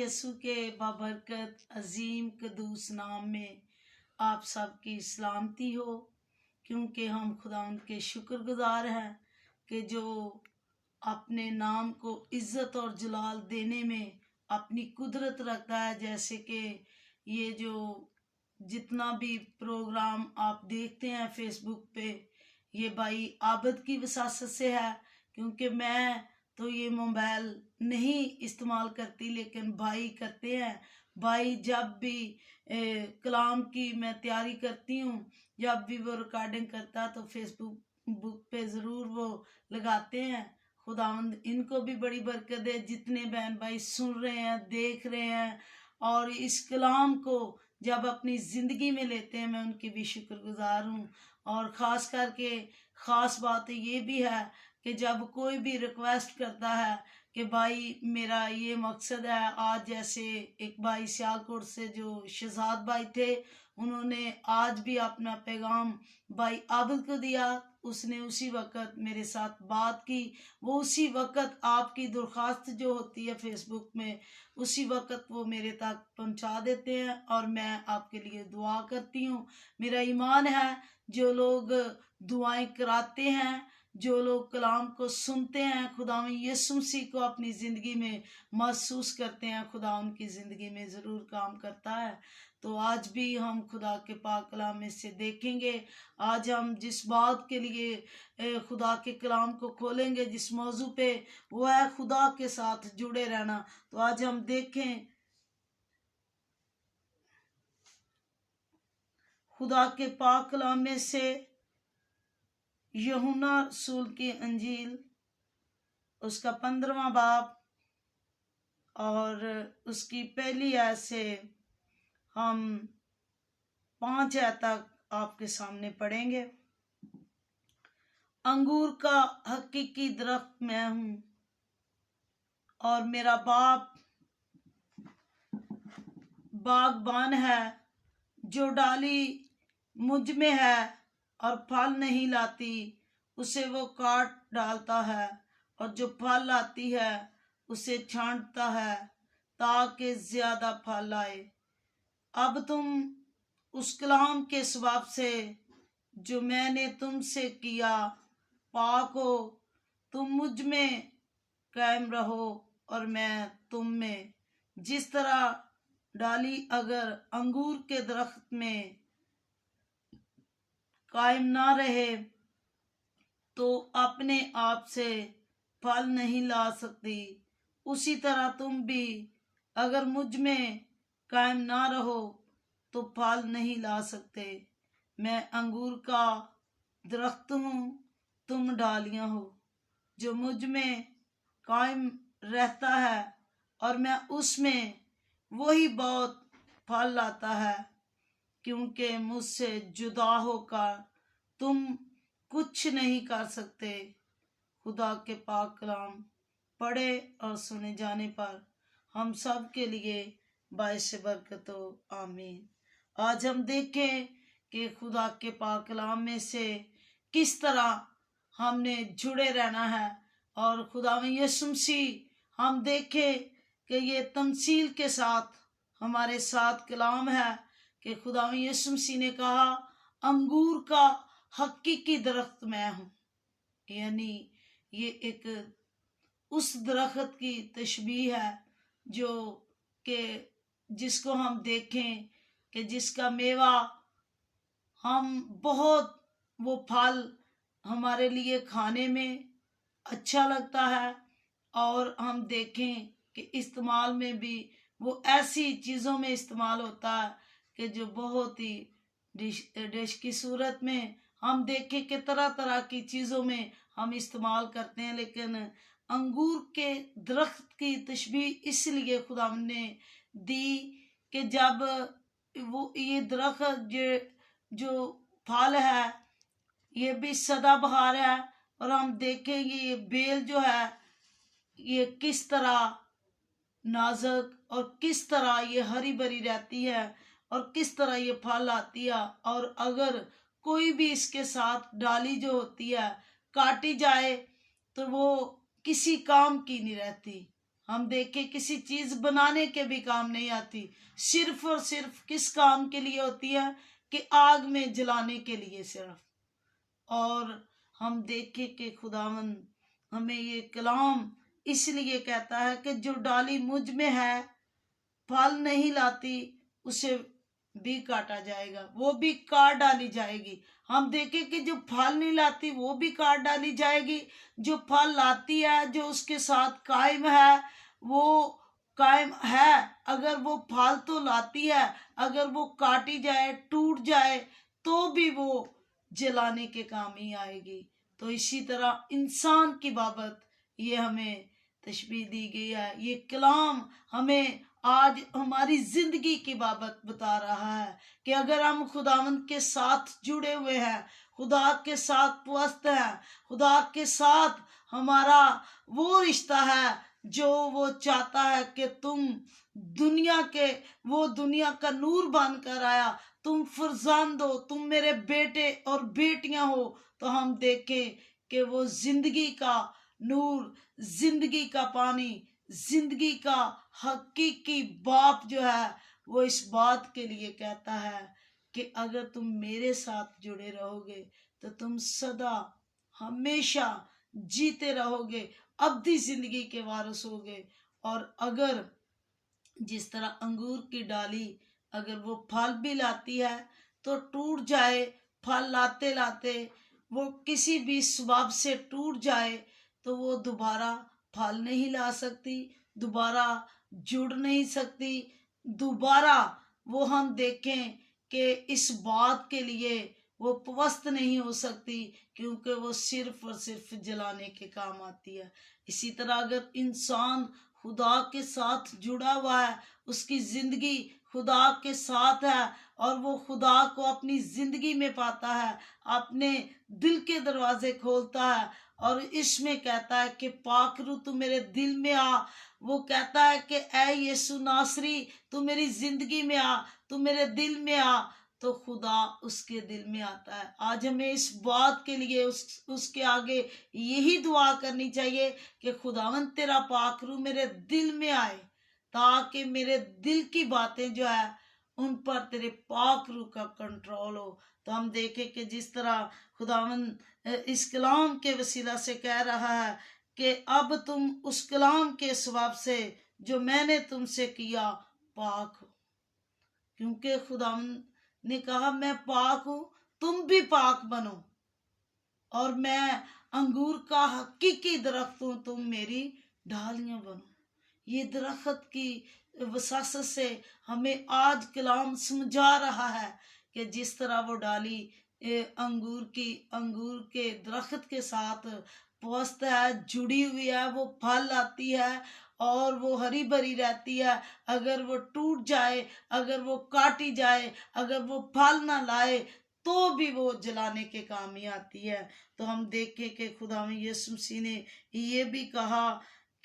यसु के बाबरकत अजीम कदूस नाम में आप सबकी सलामती हो, क्योंकि हम खुदा उनके शुक्रगुजार हैं कि जो अपने नाम को इज्जत और जलाल देने में अपनी कुदरत रखता है। जैसे कि ये जो जितना भी प्रोग्राम आप देखते हैं फेसबुक पे, ये भाई आबद की वसासत से है, क्योंकि मैं तो ये मोबाइल नहीं इस्तेमाल करती, लेकिन भाई करते हैं। भाई जब भी कलाम की मैं तैयारी करती हूँ, जब भी वो रिकॉर्डिंग करता है तो फेसबुक पे ज़रूर वो लगाते हैं। खुदावंद इनको भी बड़ी बरकत दे, जितने बहन भाई सुन रहे हैं, देख रहे हैं और इस कलाम को जब अपनी ज़िंदगी में लेते हैं, मैं उनकी भी शुक्रगुजार हूँ। और ख़ास करके ख़ास बात ये भी है कि जब कोई भी रिक्वेस्ट करता है कि भाई मेरा ये मकसद है, आज जैसे एक भाई सियालकोट से जो शहजाद भाई थे, उन्होंने आज भी अपना पैगाम भाई आबिद को दिया। उसने उसी वक्त मेरे साथ बात की, वो उसी वक्त आपकी दरख्वास्त जो होती है फेसबुक में, उसी वक्त वो मेरे तक पहुंचा देते हैं और मैं आपके लिए दुआ करती हूँ। मेरा ईमान है जो लोग दुआएं कराते हैं, जो लोग कलाम को सुनते हैं, खुदा यीशु मसीह को अपनी ज़िंदगी में महसूस करते हैं, खुदा उनकी ज़िंदगी में ज़रूर काम करता है। तो आज भी हम खुदा के पाक कलाम में से देखेंगे। आज हम जिस बात के लिए खुदा के कलाम को खोलेंगे, जिस मौजू पे, वो है खुदा के साथ जुड़े रहना। तो आज हम देखें खुदा के पाक कलाम में से यूहन्ना रसूल की अंजील, उसका 15वां बाब और उसकी पहली आयत से हम 5 आयत तक आपके सामने पढ़ेंगे। अंगूर का हकीकी दरख्त मैं हूँ और मेरा बाप बागबान है। जो डाली मुझ में है और फल नहीं लाती, उसे वो काट डालता है, और जो फल लाती है उसे छांटता है ताकि ज्यादा फल आए। अब तुम उस कलाम के सवाब से जो मैंने तुमसे किया पाक हो। तुम मुझ में कायम रहो और मैं तुम में। जिस तरह डाली अगर अंगूर के दरख्त में कायम ना रहे तो अपने आप से फल नहीं ला सकती, उसी तरह तुम भी अगर मुझ में कायम ना रहो तो फल नहीं ला सकते। मैं अंगूर का दरख्त हूँ, तुम डालियां हो। जो मुझ में कायम रहता है और मैं उसमें, वही बहुत फल लाता है, क्योंकि मुझसे जुदा होकर तुम कुछ नहीं कर सकते। खुदा के पाक कलाम पढ़े और सुने जाने पर हम सब के लिए बाइस बरकत हो, आमीन। आज हम देखें कि खुदा के पाक कलाम में से किस तरह हमने जुड़े रहना है। और खुदा में यीशु मसीह हम देखें कि ये तमसील के साथ हमारे साथ कलाम है कि खुदा में यीशु मसीह ने कहा अंगूर का हकीकी दरख्त मैं हूँ। यानी ये एक उस दरख्त की तशबीह है जो कि जिसको हम देखें कि जिसका मेवा हम बहुत, वो फल हमारे लिए खाने में अच्छा लगता है, और हम देखें कि इस्तेमाल में भी वो ऐसी चीज़ों में इस्तेमाल होता है कि जो बहुत ही डिश की सूरत में हम देखें कि तरह तरह की चीज़ों में हम इस्तेमाल करते हैं। लेकिन अंगूर के दरख्त की तशबीह इसलिए खुदा ने दी कि जब वो ये दरख्त जो फल है ये भी सदाबहार है, और हम देखेंगे ये बेल जो है ये किस तरह नाजुक और किस तरह ये हरी भरी रहती है और किस तरह ये फल आती है। और अगर कोई भी इसके साथ डाली जो होती है काटी जाए तो वो किसी काम की नहीं रहती। हम देखें किसी चीज बनाने के भी काम नहीं आती, सिर्फ और सिर्फ किस काम के लिए होती है कि आग में जलाने के लिए सिर्फ। और हम देखें कि खुदावन हमें ये कलाम इसलिए कहता है कि जो डाली मुझ में है फल नहीं लाती उसे भी काटा जाएगा, वो भी काट डाली जाएगी। हम देखें कि जो फल नहीं लाती वो भी काट डाली जाएगी, जो फल लाती है जो उसके साथ कायम है वो कायम है। अगर वो फल तो लाती है, अगर वो काटी जाए टूट जाए तो भी वो जलाने के काम ही आएगी। तो इसी तरह इंसान की बाबत ये हमें तशबीह दी गई है। ये कलाम हमें आज हमारी जिंदगी की बाबत बता रहा है कि अगर हम खुदावंद के साथ जुड़े हुए हैं, खुदा के साथ पस्त हैं, खुदा के साथ हमारा वो रिश्ता है जो वो चाहता है कि तुम दुनिया के, वो दुनिया का नूर बनकर आया, तुम फरजांद हो, तुम मेरे बेटे और बेटियां हो। तो हम देखें कि वो जिंदगी का नूर, जिंदगी का पानी, जिंदगी का हकीकी बाप जो है वो इस बात के लिए कहता है कि अगर तुम मेरे साथ जुड़े रहोगे तो तुम सदा हमेशा जीते रहोगे, अब्दी जिंदगी के वारिस होगे। और अगर जिस तरह अंगूर की डाली अगर वो फल भी लाती है तो टूट जाए, फल लाते लाते वो किसी भी स्वभाव से टूट जाए तो वो दोबारा फल नहीं ला सकती, दोबारा जुड़ नहीं सकती, दोबारा वो हम देखें कि इस बात के लिए वो पवस्त नहीं हो सकती, क्योंकि वो सिर्फ और सिर्फ जलाने के काम आती है। इसी तरह अगर इंसान खुदा के साथ जुड़ा हुआ है, उसकी जिंदगी खुदा के साथ है और वो खुदा को अपनी जिंदगी में पाता है, अपने दिल के दरवाजे खोलता है और इसमें कहता है कि पाकरू तू मेरे दिल में आ। वो कहता है कि ऐ यीशु नासरी तू मेरी जिंदगी में आ, तू मेरे दिल में आ, तो खुदा उसके दिल में आता है। आज हमें इस बात के लिए उसके आगे यही दुआ करनी चाहिए कि खुदावंद तेरा पाकरू मेरे दिल में आए, ताकि मेरे दिल की बातें जो है उन पर तेरे पाक रूह का कंट्रोल हो। तो हम देखें कि जिस तरह खुदावंद इस कलाम के वसीला से कह रहा है कि अब तुम उस कलाम के स्वभाव से जो मैंने तुमसे किया पाक हो, क्योंकि खुदावंद ने कहा मैं पाक हूं, तुम भी पाक बनो और मैं अंगूर का हकीकी दरख्त हूं, तुम मेरी डालियां बनो। ये दरख्त की वसासत से हमें आज कलाम समझा रहा है कि जिस तरह वो डाली अंगूर के दरख्त के साथ पस्त है, जुड़ी हुई है, वो फल आती है और वो हरी भरी रहती है। अगर वो टूट जाए, अगर वो काटी जाए, अगर वो फल ना लाए तो भी वो जलाने के काम ही आती है। तो हम देखें कि खुदा यीशु मसीह ने ये भी कहा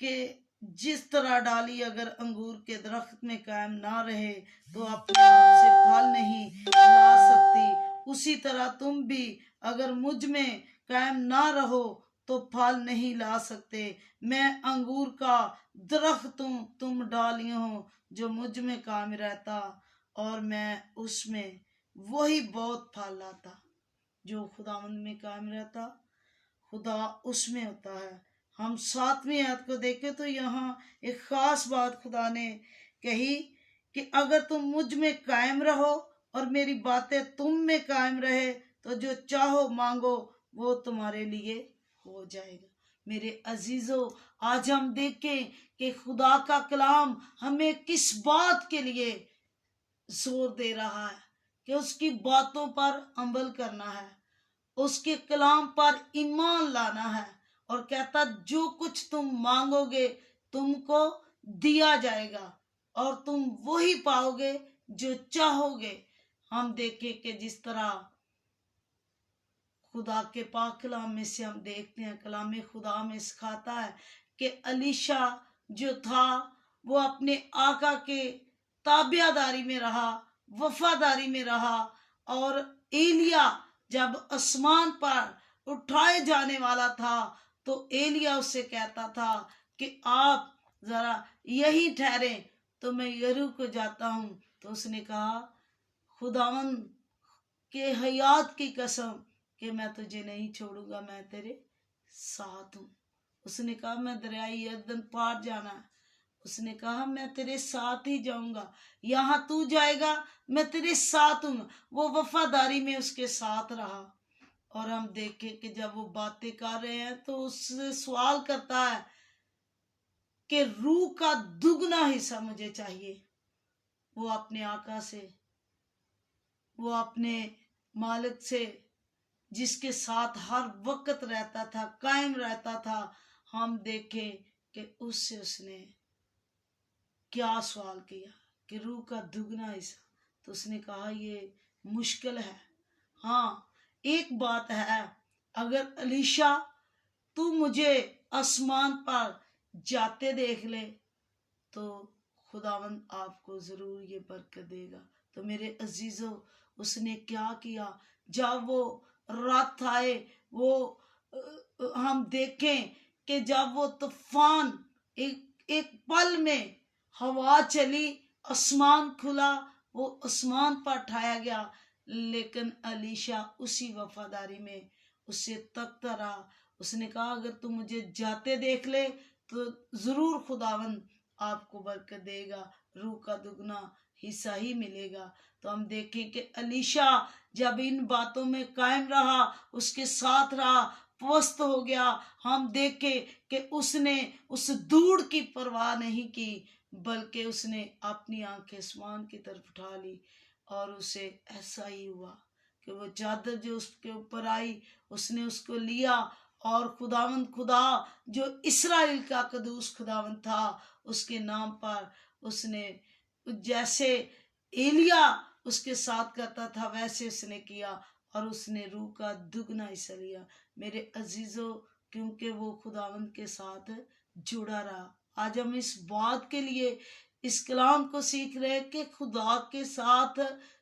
कि जिस तरह डाली अगर अंगूर के दरख्त में कायम ना रहे तो अपने आप से फल नहीं ला सकती, उसी तरह तुम भी अगर मुझ में कायम ना रहो तो फल नहीं ला सकते। मैं अंगूर का दरख्त हूँ, तुम डालियां हो, जो मुझ में कायम रहता और मैं उसमें, वही बहुत फल लाता। जो खुदावंद में कायम रहता खुदा उसमें होता है। हम 7वीं आयत को देखें तो यहाँ एक खास बात खुदा ने कही कि अगर तुम मुझ में कायम रहो और मेरी बातें तुम में कायम रहे तो जो चाहो मांगो वो तुम्हारे लिए हो जाएगा। मेरे अजीजों, आज हम देखें कि खुदा का कलाम हमें किस बात के लिए जोर दे रहा है कि उसकी बातों पर अमल करना है, उसके कलाम पर ईमान लाना है और कहता जो कुछ तुम मांगोगे तुमको दिया जाएगा और तुम वही पाओगे जो चाहोगे। हम देखें कि जिस तरह खुदा के पाक कलाम में से हम देखते हैं, कलाम खुदा में सिखाता है कि अलीशा जो था वो अपने आका के ताबियादारी में रहा, वफादारी में रहा। और एलिया जब आसमान पर उठाए जाने वाला था तो एलिया उससे कहता था कि आप जरा यही ठहरे तो मैं यरू को जाता हूँ। तो उसने कहा, खुदावन के हयात की कसम कि मैं तुझे नहीं छोड़ूंगा, मैं तेरे साथ हूँ। उसने कहा, मैं दरियाई यरदन पार जाना है। उसने कहा, मैं तेरे साथ ही जाऊंगा, यहाँ तू जाएगा मैं तेरे साथ हूँ। वो वफादारी में उसके साथ रहा। और हम देखे कि जब वो बातें कर रहे हैं तो उससे सवाल करता है कि रूह का दुगना हिस्सा मुझे चाहिए। वो अपने आका से, वो अपने मालिक से, जिसके साथ हर वक्त रहता था, कायम रहता था, हम देखें कि उससे उसने क्या सवाल किया कि रूह का दुगना हिस्सा। तो उसने कहा, ये मुश्किल है। हाँ, एक बात है, अगर अलीशा तू मुझे आसमान पर जाते देख ले तो खुदावंद आपको जरूर ये बरकत देगा। तो मेरे अजीजों, उसने क्या किया? जब वो रात आए, वो हम देखें कि जब वो तूफान एक एक पल में हवा चली, आसमान खुला, वो आसमान पर उठाया गया, लेकिन अलीशा उसी वफादारी में उससे तकता रहा। उसने कहा, अगर तू मुझे जाते देख ले तो जरूर खुदावंद आपको बरकत देगा, रूह का दुगना हिस्सा ही मिलेगा। तो हम देखें कि अलीशा जब इन बातों में कायम रहा, उसके साथ रहा, पस्त हो गया, हम देखें कि उसने उस धूड़ की परवाह नहीं की, बल्कि उसने अपनी आंखें आसमान की तरफ उठा ली। और उसे ऐसा ही हुआ कि वो चादर जो उसके ऊपर आई, उसने उसको लिया और खुदावंद खुदा जो इस्राएल का कदूस खुदावंद था, उसके नाम पर उसने, जैसे एलिया उसके साथ करता था वैसे उसने किया और उसने रूह का दुगना हिस्सा लिया। मेरे अजीजों, क्योंकि वो खुदावंद के साथ जुड़ा रहा। आज हम इस बात के लिए इस कलाम को सीख रहे हैं कि खुदा के साथ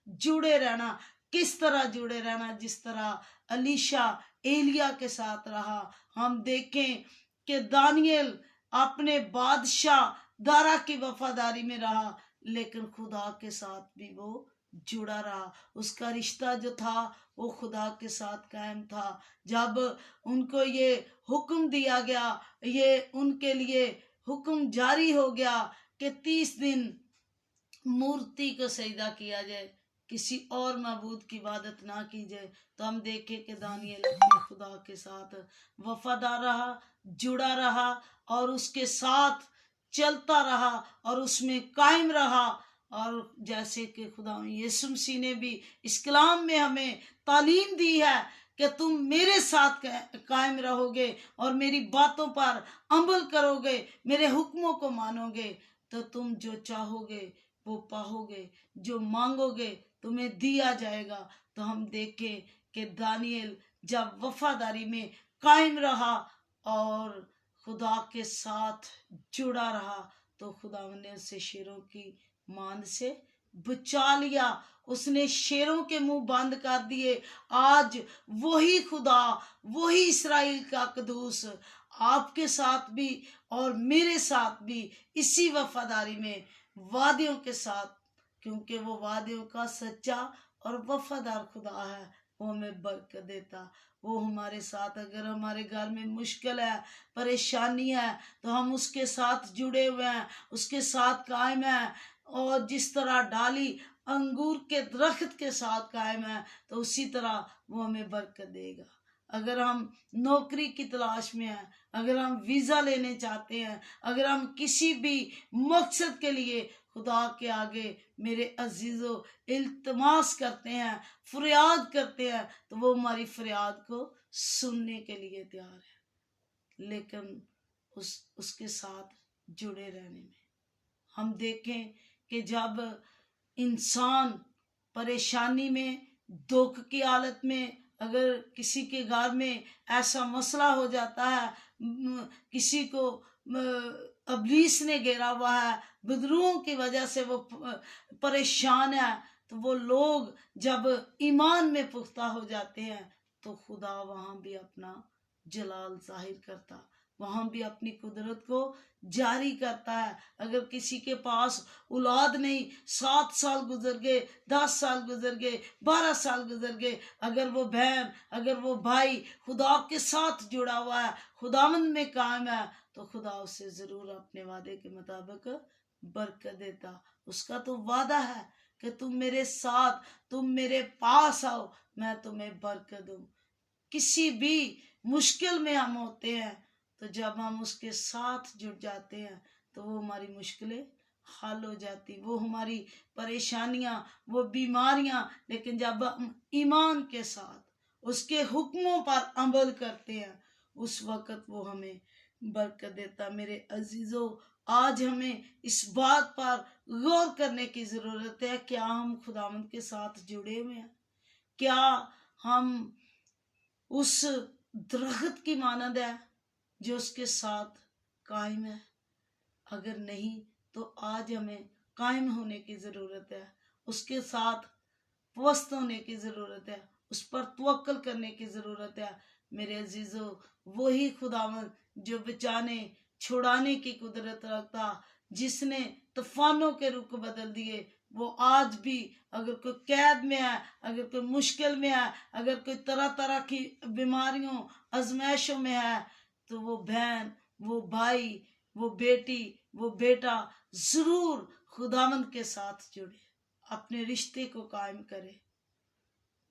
जुड़े रहना। किस तरह जुड़े रहना? जिस तरह अलीशा एलिया के साथ रहा। हम देखें कि दानियल अपने बादशाह दारा की वफादारी में रहा, लेकिन खुदा के साथ भी वो जुड़ा रहा। उसका रिश्ता जो था वो खुदा के साथ कायम था। जब उनको ये हुक्म दिया गया, ये उनके लिए हुक्म जारी हो गया कि 30 दिन मूर्ति को सजदा किया जाए, किसी और मबूद की इबादत ना की जाए, तो हम देखें कि दानियल अपने खुदा के साथ वफादार रहा, जुड़ा रहा और उसके साथ चलता रहा और उसमें कायम रहा। और जैसे कि खुदा यीशु मसीह ने भी इस कलाम में हमें तालीम दी है कि तुम मेरे साथ कायम रहोगे और मेरी बातों पर अमल करोगे, मेरे हुक्मों को मानोगे, तो तुम जो चाहोगे वो पाओगे, जो मांगोगे तुम्हें दिया जाएगा। तो हम देखें कि दानियल जब वफादारी में कायम रहा और खुदा के साथ जुड़ा रहा, तो खुदा ने उसे शेरों की मांद से बचा लिया। उसने शेरों के मुंह बंद कर दिए। आज वही खुदा, वही इस्राएल का कदूस आपके साथ भी और मेरे साथ भी इसी वफादारी में, वादियों के साथ, क्योंकि वो वादियों का सच्चा और वफादार खुदा है, वो हमें बरकत देता। वो हमारे साथ, अगर हमारे घर में मुश्किल है, परेशानी है, तो हम उसके साथ जुड़े हुए हैं, उसके साथ कायम हैं। और जिस तरह डाली अंगूर के दरख्त के साथ कायम है, तो उसी तरह वो हमें बरकत देगा। अगर हम नौकरी की तलाश में हैं, अगर हम वीज़ा लेने चाहते हैं, अगर हम किसी भी मकसद के लिए खुदा के आगे मेरे अजीजों इल्तमास करते हैं, फरियाद करते हैं, तो वो हमारी फरियाद को सुनने के लिए तैयार है, लेकिन उसके साथ जुड़े रहने में। हम देखें कि जब इंसान परेशानी में, दुख की हालत में, अगर किसी के घर में ऐसा मसला हो जाता है, किसी को अबलीस ने घेरा हुआ है, बदरूहों की वजह से वो परेशान है, तो वो लोग जब ईमान में पुख्ता हो जाते हैं तो खुदा वहां भी अपना जलाल जाहिर करता, वहां भी अपनी कुदरत को जारी करता है। अगर किसी के पास औलाद नहीं, 7 साल गुजर गए, 10 साल गुजर गए, 12 साल गुजर गए, अगर वो बहन, अगर वो भाई खुदा के साथ जुड़ा हुआ है, खुदावंद में कायम है, तो खुदा उसे जरूर अपने वादे के मुताबिक बरकत देता। उसका तो वादा है कि तुम मेरे साथ, तुम मेरे पास आओ, मैं तुम्हें बरकत दूं। किसी भी मुश्किल में हम होते हैं, तो जब हम उसके साथ जुड़ जाते हैं तो वो हमारी मुश्किलें हल हो जाती, वो हमारी परेशानियां, वो बीमारियां, लेकिन जब हम ईमान के साथ उसके हुक्मों पर अमल करते हैं, उस वक्त वो हमें बरकत देता। मेरे अजीजों, आज हमें इस बात पर गौर करने की जरूरत है, क्या हम खुदावंद के साथ जुड़े हुए हैं? क्या हम उस दरख्त की मानद है जो उसके साथ कायम है? अगर नहीं, तो आज हमें कायम होने की जरूरत है, उसके साथ पस्त होने की जरूरत है, उस पर तवक्कल करने की जरूरत है। मेरे अजीजों, वही खुदावंद जो बचाने छुड़ाने की कुदरत रखता, जिसने तूफानों के रुख बदल दिए, वो आज भी अगर कोई कैद में है, अगर कोई मुश्किल में है, अगर कोई तरह तरह की बीमारियों आजमाइशों में है, तो वो बहन, वो भाई, वो बेटी, वो बेटा जरूर खुदावंद के साथ जुड़े, अपने रिश्ते को कायम करे।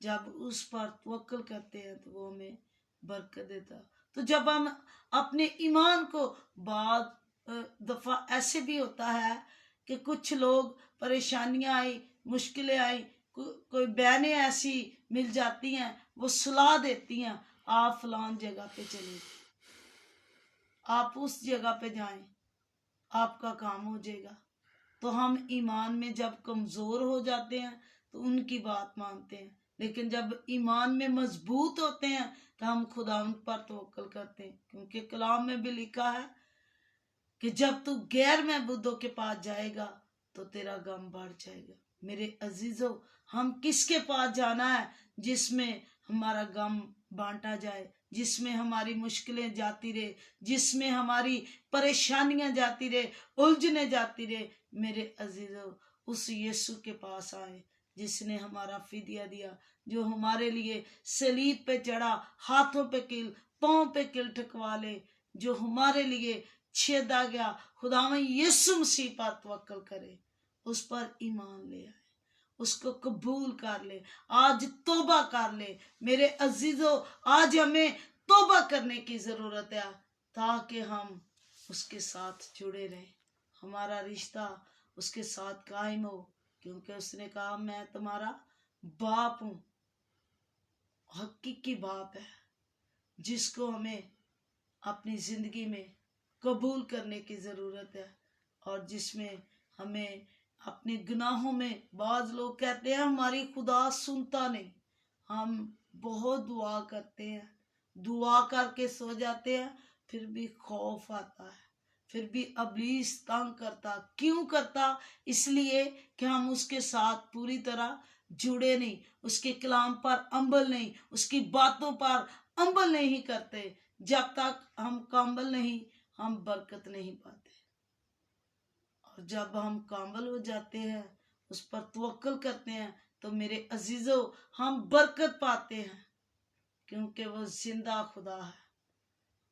जब उस पर तवक्कल करते हैं तो वो हमें बरकत देता। तो जब हम अपने ईमान को, बाद दफा ऐसे भी होता है कि कुछ लोग, परेशानियां आई, मुश्किलें आई, कोई बहनें ऐसी मिल जाती हैं, वो सलाह देती हैं, आप फलान जगह पे चले, आप उस जगह पे जाएं, आपका काम हो जाएगा। तो हम ईमान में जब कमजोर हो जाते हैं तो उनकी बात मानते हैं, लेकिन जब ईमान में मजबूत होते हैं तो हम खुदावंद पर तवक्कल करते हैं, क्योंकि कलाम में भी लिखा है कि जब तू गैर महबूदों के पास जाएगा तो तेरा गम बढ़ जाएगा। मेरे अजीजों, हम किसके पास जाना है जिसमें हमारा गम बांटा जाए, जिसमें हमारी मुश्किलें जाती रहे, जिसमें हमारी परेशानियां जाती रहे, उलझने जाती रहे। मेरे अजीजों, उस यीशु के पास आए जिसने हमारा फिदिया दिया, जो हमारे लिए सलीब पे चढ़ा, हाथों पे किल, पांव पे किल ठकवा ले, जो हमारे लिए छेदा गया। खुदावंद यीशु मसीह पर तवक्कल करे, उस पर ईमान ले आए, उसको कबूल कर ले, आज तौबा कर ले। मेरे अजीजों, आज हमें तौबा करने की जरूरत है ताकि हम उसके साथ जुड़े रहें, हमारा रिश्ता उसके साथ कायम हो, क्योंकि उसने कहा मैं तुम्हारा बाप हूं। हकीकी बाप है जिसको हमें अपनी जिंदगी में कबूल करने की जरूरत है, और जिसमें हमें अपने गुनाहों में, बाज लोग कहते हैं हमारी खुदा सुनता नहीं, हम बहुत दुआ करते हैं, दुआ करके सो जाते हैं, फिर भी खौफ आता है, फिर भी इब्लीस तंग करता। क्यों करता? इसलिए कि हम उसके साथ पूरी तरह जुड़े नहीं, उसके कलाम पर अमल नहीं, उसकी बातों पर अमल नहीं करते। जब तक हम कामल नहीं, हम बरकत नहीं पाते, और जब हम कामल हो जाते हैं, उस पर तवक्कल करते हैं, तो मेरे अजीजों, हम बरकत पाते हैं, क्योंकि वो जिंदा खुदा है।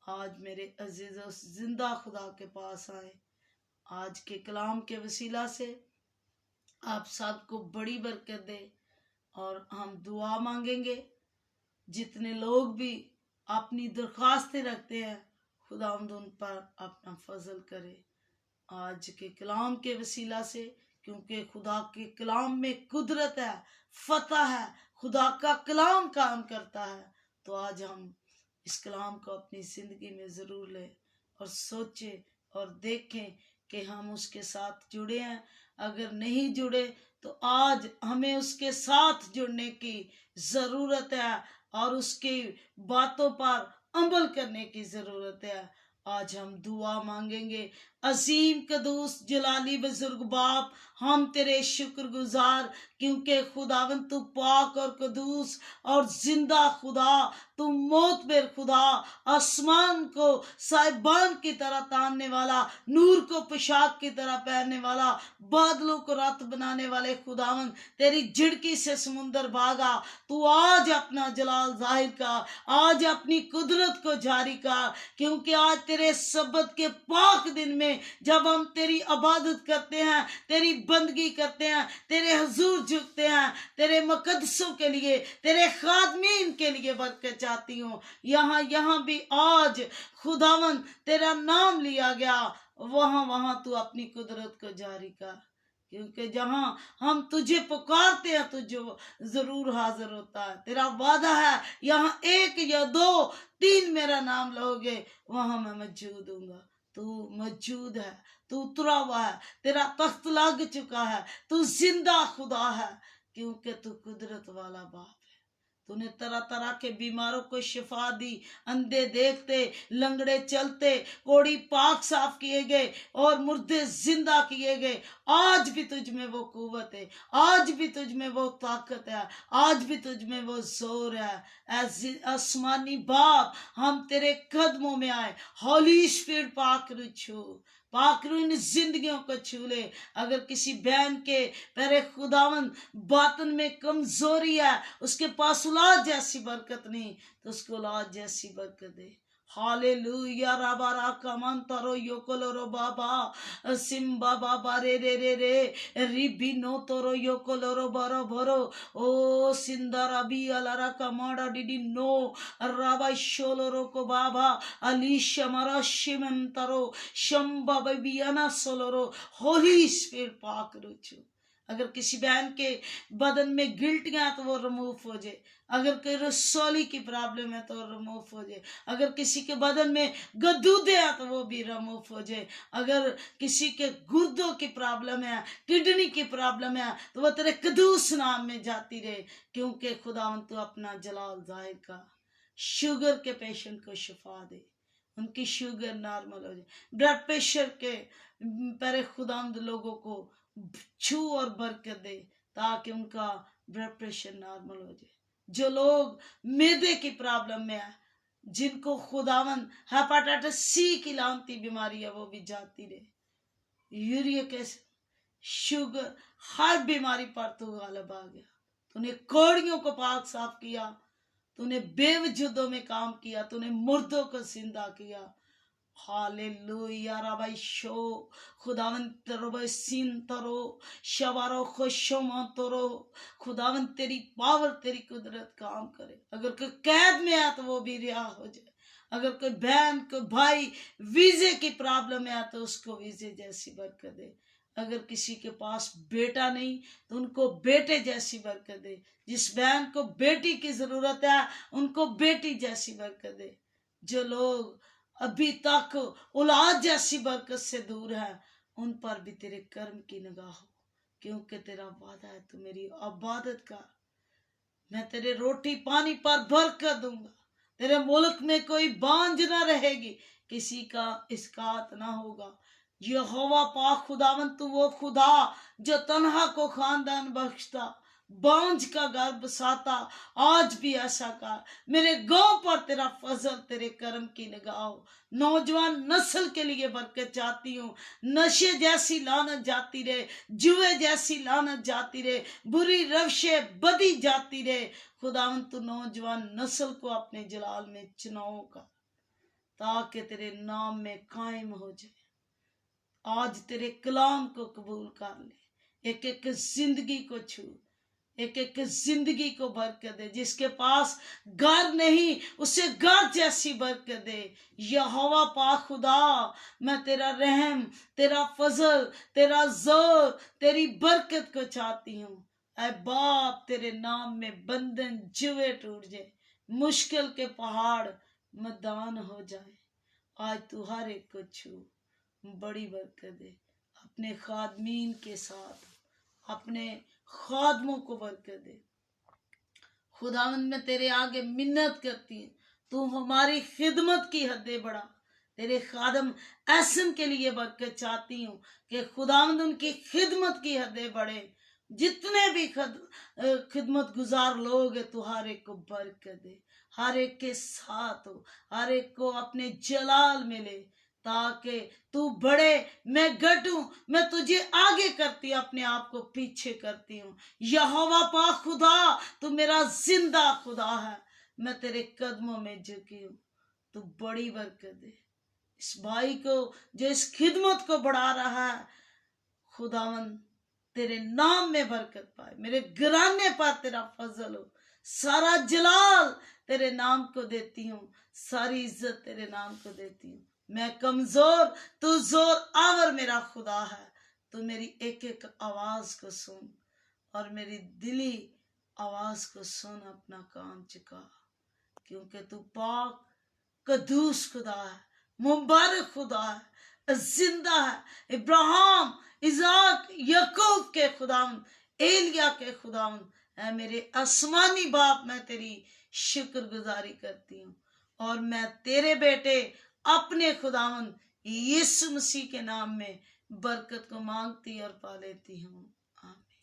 आज मेरे अजीजों, जिंदा खुदा के पास आए, आज के कलाम के वसीला से आप सबको बड़ी बरकत दे, और हम दुआ मांगेंगे। जितने लोग भी अपनी दरख्वास्तें रखते हैं, खुदावंद उन पर अपना फजल करे आज के कलाम के वसीला से, क्योंकि खुदा के कलाम में कुदरत है, फतह है, खुदा का कलाम काम करता है। तो आज हम इस कलाम को अपनी जिंदगी में जरूर लें और सोचें और देखें कि हम उसके साथ जुड़े हैं। अगर नहीं जुड़े तो आज हमें उसके साथ जुड़ने की जरूरत है, और उसकी बातों पर अमल करने की जरूरत है। आज हम दुआ मांगेंगे, अजीम कदूस जलाली बुजुर्ग बाप, हम तेरे शुक्रगुजार, क्योंकि खुदावन तू पाक और कदूस और जिंदा खुदा, तू मोतबर खुदा, आसमान को साहिबान की तरह तानने वाला, नूर को पोशाक की तरह पहनने वाला, बादलों को रात बनाने वाले खुदावन, तेरी झिड़की से समुंदर भागा। तू आज अपना जलाल जाहिर कर, आज अपनी कुदरत को जारी कर, क्योंकि आज तेरे सब्बत के पाक दिन में जब हम तेरी इबादत करते हैं, तेरी बंदगी करते हैं, तेरे हुजूर झुकते हैं, तेरे मुकद्दसों के लिए, तेरे खादमीन के लिए बरकत चाहती हूँ। यहाँ यहाँ भी आज खुदावन तेरा नाम लिया गया, वहां वहां तू अपनी कुदरत को जारी कर, क्योंकि जहां हम तुझे पुकारते हैं तुझे जरूर हाजिर होता है। तेरा वादा है यहाँ एक या दो तीन मेरा नाम लोगे, वहां मैं मौजूद हूँगा। तू मौजूद है, तू उतरा हुआ है, तेरा तख्त लग चुका है, तू जिंदा खुदा है, क्योंकि तू कुदरत वाला बाप है। तूने तरह तरह के बीमारों को शिफा दी, अंधे देखते, लंगड़े चलते, कोड़ी पाक साफ किए गए और मुर्दे जिंदा किए गए। आज भी तुझ में वो कुव्वत है, आज भी तुझ में वो ताकत है, आज भी तुझ में वो जोर है। ऐसे आसमानी बाप, हम तेरे कदमों में आए, हॉली स्पिरिट पाक रुछो, पाकरू इन जिंदगियों को छू ले। अगर किसी बहन के पहले खुदावन बातन में कमजोरी है, उसके पास औलाद जैसी बरकत नहीं, तो उसको औलाद जैसी बरकत दे। हालेलुया राबारा कमान तरो योकोलोरो बाबा सिम्बा बाबा रे रे रे रे रिबिनो तोरो योकोलोरो बरो भरो ओ सिंदारा बी अलारा कमाड़ा डिडी नो राबा शोलोरो को बाबा अलीशा मरा शिमन तरो शम्बा बियाना सोलोरो होली स्पिरिट पाक रुचु। अगर किसी बहन के बदन में गिल्टियां तो वो रिमूव हो जाए, अगर कोई रसोली की प्रॉब्लम है तो रिमूव हो जाए, अगर किसी के बदन में गदूदे हैं तो वो भी रिमूव हो जाए, अगर किसी के गुर्दों की प्रॉब्लम है, किडनी की प्रॉब्लम है, तो वो तेरे कदूस नाम में जाती रहे, क्योंकि खुदावन तू अपना जलाल जाहिर का। शुगर के पेशेंट को शिफा दे, उनकी शुगर नॉर्मल हो जाए, ब्लड प्रेशर के परे खुदावंद लोगों को छू और बरकत दे, ताकि उनका ब्लड प्रेशर नॉर्मल हो जाए। जो लोग मैदे की प्रॉब्लम में है, जिनको खुदावन हेपेटाइटिस सी की लानती बीमारी है, वो भी जाती रहे। यूरिक एसिड, शुगर, हर बीमारी पर तू गालिब आ गया। तूने कौड़ियों को पाक साफ किया, तूने बेवजूदों में काम किया, तूने मुर्दों को जिंदा किया। हालेलुया रबाई शो खुदावन तरो सीन तरो शवारो खुशोमा तरो, खुदावन तेरी पावर तेरी कुदरत काम करे। अगर कोई कैद में है तो वो भी रिहा हो जाए, अगर कोई बहन कोई भाई वीजे की प्रॉब्लम है तो उसको वीजे जैसी बरकत दे, अगर किसी के पास बेटा नहीं तो उनको बेटे जैसी बरकत दे, जिस बहन को बेटी की जरूरत है उनको बेटी जैसी बरकत दे। जो लोग अभी तक औलाद जैसी बरकत से दूर है, उन पर भी तेरे कर्म की निगाह हो, क्योंकि तेरा वादा है तू मेरी इबादत कर, मैं तेरे रोटी पानी पर बरकत दूंगा, तेरे मुल्क में कोई बांझ ना रहेगी, किसी का इसकात ना होगा। यहोवा पाक खुदावन तू वो खुदा जो तन्हा को खानदान बख्शता, बांझ का घर बसाता, आज भी ऐसा कर। मेरे गांव पर तेरा फजल तेरे कर्म की निगाह हो। नौजवान नस्ल के लिए बरकत चाहती हूँ, नशे जैसी लानत जाती रहे, जुए जैसी लानत जाती रहे, बुरी रवशे बदी जाती रहे। खुदावन तू नौजवान नस्ल को अपने जलाल में चुनाव कर, ताकि तेरे नाम में कायम हो जाए। आज तेरे कलाम को कबूल कर ले, एक एक जिंदगी को छू, एक एक जिंदगी को बरकत दे। जिसके पास घर नहीं उसे घर जैसी बरकत दे। यहोवा पाक खुदा, मैं तेरा रहम, तेरा फजल, तेरा जोर, तेरी बरकत को चाहती हूँ। ऐ बाप, तेरे नाम में बंधन जुए टूट जाए, मुश्किल के पहाड़ मैदान हो जाए। आज तू हर एक को छू, बड़ी बरकत दे। अपने खादमीन के साथ अपने खादमों को बरकत दे। खुदावंद में तेरे आगे मिन्नत करती है, तू हमारी खिदमत की हदें बढ़ा, तेरे खादम ऐसन के लिए बरकत चाहती हूँ कि खुदावंद उनकी खिदमत की हदें बढ़े। जितने भी खिदमत गुजार लोग हैं, तू हर एक को बरकत दे, हर एक के साथ हो, हर एक को अपने जलाल में ले, ताकि तू बढ़े, मैं घटूं। मैं तुझे आगे करती, अपने आप को पीछे करती हूँ। यहोवा पाक खुदा, तू मेरा जिंदा खुदा है। मैं तेरे कदमों में झुकी हूँ, तू बड़ी बरकत दे इस भाई को जो इस खिदमत को बढ़ा रहा है। खुदावन तेरे नाम में बरकत पाए, मेरे घराने पर तेरा फजल हो। सारा जलाल तेरे नाम को देती हूँ, सारी इज्जत तेरे नाम को देती हूँ। मैं कमजोर, तू जोर आवर मेरा खुदा है। तू मेरी एक एक आवाज को सुन और मेरी दिली आवाज को सुन, अपना कान चुका, क्योंकि तू पाक कदूस खुदा है, मुबारक खुदा है, जिंदा है। इब्राहिम, इजाक, यकूब के खुदावन, एलिया के खुदावन है मेरे आसमानी बाप। मैं तेरी शुक्रगुजारी करती हूँ और मैं तेरे बेटे अपने खुदावन यीशु मसीह के नाम में बरकत को मांगती और पा लेती हूँ। आमीन।